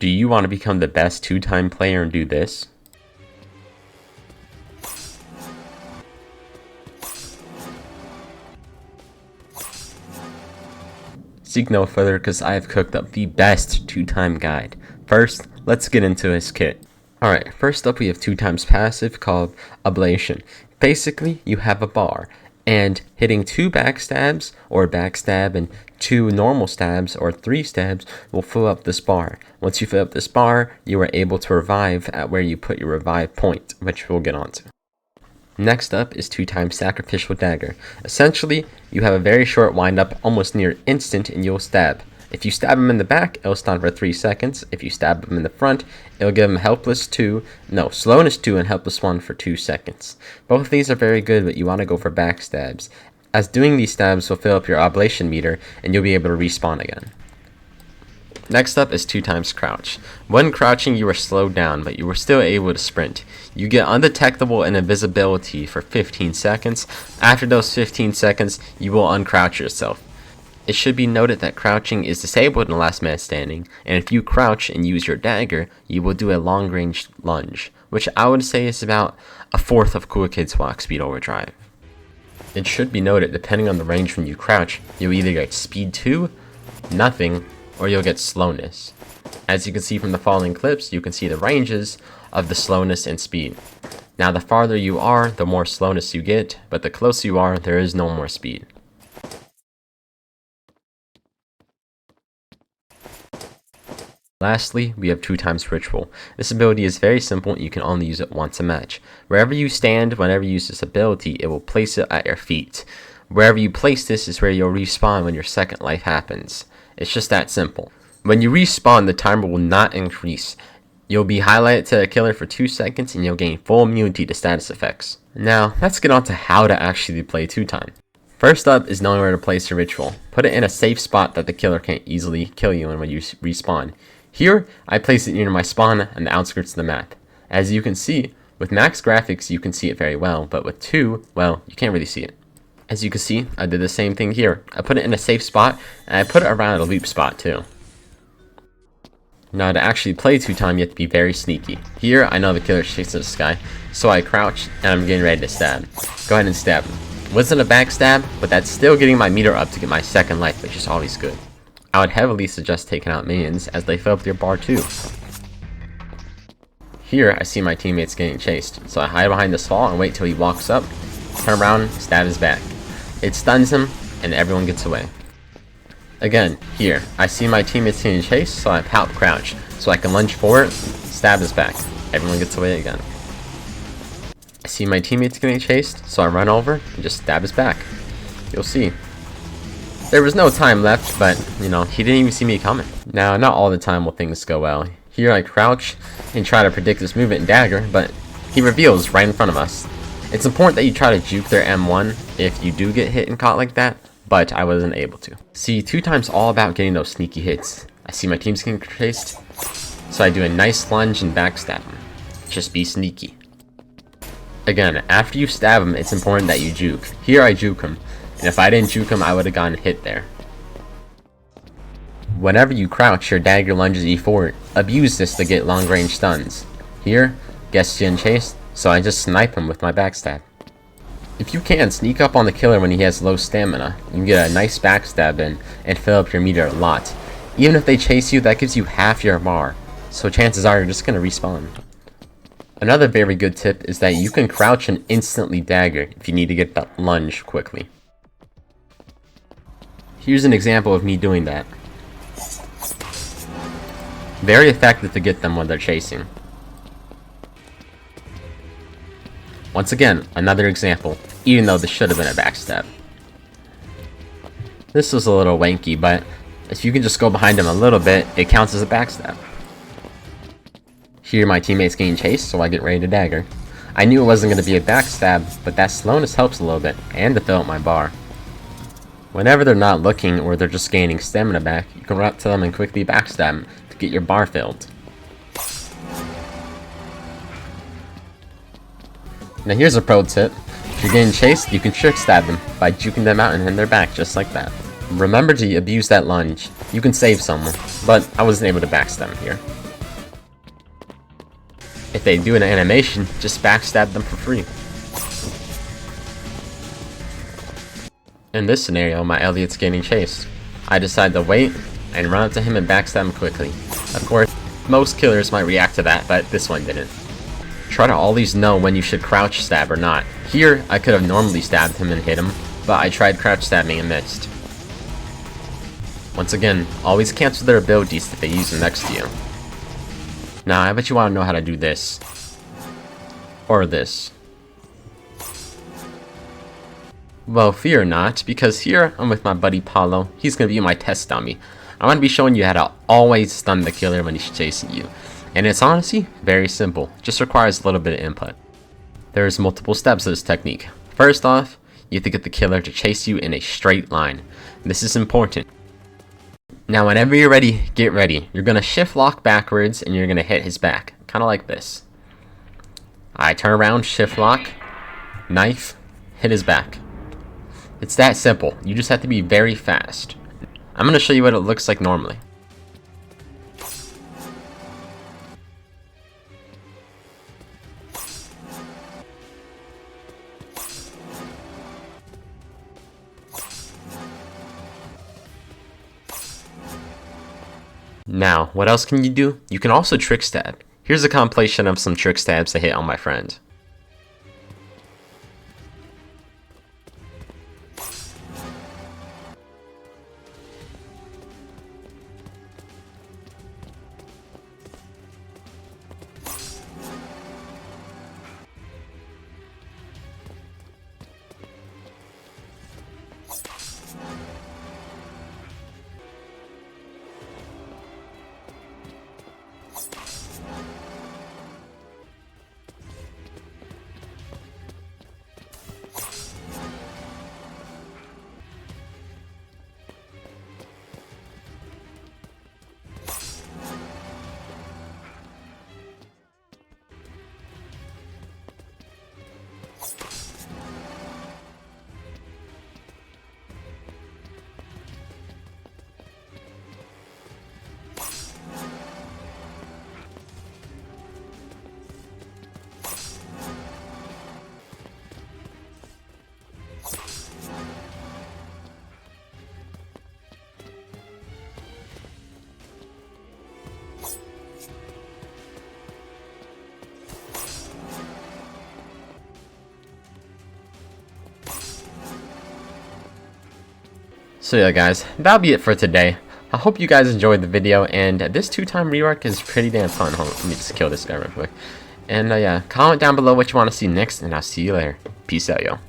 Do you want to become the best 2-time player and do this? Seek no further, because I have cooked up the best 2-time guide. First, let's get into his kit. Alright, first up we have 2x passive called ablation. Basically, you have a bar, and hitting 2 backstabs, or backstab, and 2 normal stabs, or 3 stabs, will fill up this bar. Once you fill up this bar, you are able to revive at where you put your revive point, which we'll get onto. Next up is 2x sacrificial dagger. Essentially, you have a very short windup, almost near instant, and you'll stab. If you stab him in the back, it'll stun for 3 seconds. If you stab him in the front, it'll give him slowness 2 and helpless 1 for 2 seconds. Both of these are very good, but you want to go for backstabs, as doing these stabs will fill up your oblation meter, and you'll be able to respawn again. Next up is 2x crouch. When crouching, you are slowed down, but you are still able to sprint. You get undetectable and invisibility for 15 seconds. After those 15 seconds, you will uncrouch yourself. It should be noted that crouching is disabled in Last Man Standing, and if you crouch and use your dagger, you will do a long-range lunge, which I would say is about a fourth of Cool Kids Walk Speed Overdrive. It should be noted, depending on the range when you crouch, you'll either get speed 2, nothing, or you'll get slowness. As you can see from the following clips, you can see the ranges of the slowness and speed. Now the farther you are, the more slowness you get, but the closer you are, there is no more speed. Lastly, we have 2x ritual. This ability is very simple and you can only use it once a match. Wherever you stand, whenever you use this ability, it will place it at your feet. Wherever you place this is where you'll respawn when your second life happens. It's just that simple. When you respawn, the timer will not increase. You'll be highlighted to a killer for 2 seconds and you'll gain full immunity to status effects. Now, let's get on to how to actually play 2-time. First up is knowing where to place your ritual. Put it in a safe spot that the killer can't easily kill you in when you respawn. Here, I place it near my spawn on the outskirts of the map. As you can see, with max graphics you can see it very well, but with 2, well, you can't really see it. As you can see, I did the same thing here. I put it in a safe spot, and I put it around a loop spot too. Now to actually play 2-time, you have to be very sneaky. Here, I know the killer's chasing this guy, so I crouch, and I'm getting ready to stab. Go ahead and stab him. Wasn't a backstab, but that's still getting my meter up to get my second life, which is always good. I would heavily suggest taking out minions, as they fill up your bar too. Here, I see my teammates getting chased, so I hide behind this wall and wait till he walks up, turn around, stab his back. It stuns him, and everyone gets away. Again, here, I see my teammates getting chased, so I palp crouch, so I can lunge forward, stab his back. Everyone gets away again. I see my teammates getting chased, so I run over and just stab his back. You'll see. There was no time left, but, he didn't even see me coming. Now, not all the time will things go well. Here I crouch and try to predict his movement in dagger, but he reveals right in front of us. It's important that you try to juke their M1 if you do get hit and caught like that, but I wasn't able to. See, 2-time's all about getting those sneaky hits. I see my team's getting chased, so I do a nice lunge and backstab him. Just be sneaky. Again, after you stab him, it's important that you juke. Here I juke him, and if I didn't juke him, I would have gotten hit there. Whenever you crouch, your dagger lunges you forward. Abuse this to get long range stuns. Here, guess getting chased, so I just snipe him with my backstab. If you can, sneak up on the killer when he has low stamina. You can get a nice backstab in and fill up your meter a lot. Even if they chase you, that gives you half your bar, so chances are you're just going to respawn. Another very good tip is that you can crouch and instantly dagger if you need to get that lunge quickly. Here's an example of me doing that. Very effective to get them when they're chasing. Once again, another example, even though this should have been a backstab. This was a little wanky, but if you can just go behind him a little bit, it counts as a backstab. Here my teammate's getting chased, so I get ready to dagger. I knew it wasn't going to be a backstab, but that slowness helps a little bit, and to fill up my bar. Whenever they're not looking, or they're just gaining stamina back, you can run up to them and quickly backstab them to get your bar filled. Now here's a pro tip. If you're getting chased, you can trickstab them by juking them out and hitting their back just like that. Remember to abuse that lunge. You can save someone, but I wasn't able to backstab him here. If they do an animation, just backstab them for free. In this scenario, my Elliot's getting chased. I decide to wait and run up to him and backstab him quickly. Of course, most killers might react to that, but this one didn't. Try to always know when you should crouch stab or not. Here, I could have normally stabbed him and hit him, but I tried crouch stabbing and missed. Once again, always cancel their abilities if they use them next to you. Now, I bet you want to know how to do this. Or this. Well, fear not, because here I'm with my buddy Paulo. He's going to be my test dummy. I'm going to be showing you how to always stun the killer when he's chasing you. And it's honestly very simple, just requires a little bit of input. There's multiple steps to this technique. First off, you have to get the killer to chase you in a straight line. This is important. Now whenever you're ready, get ready. You're going to shift lock backwards and you're going to hit his back, kind of like this. I turn around, shift lock, knife, hit his back. It's that simple. You just have to be very fast. I'm going to show you what it looks like normally. Now, what else can you do? You can also Trickstab. Here's a compilation of some Trickstabs I hit on my friend. So yeah guys, that'll be it for today. I hope you guys enjoyed the video, and this 2-time rework is pretty damn fun. Hold on, let me just kill this guy real quick. And yeah, comment down below what you want to see next, and I'll see you later. Peace out, yo.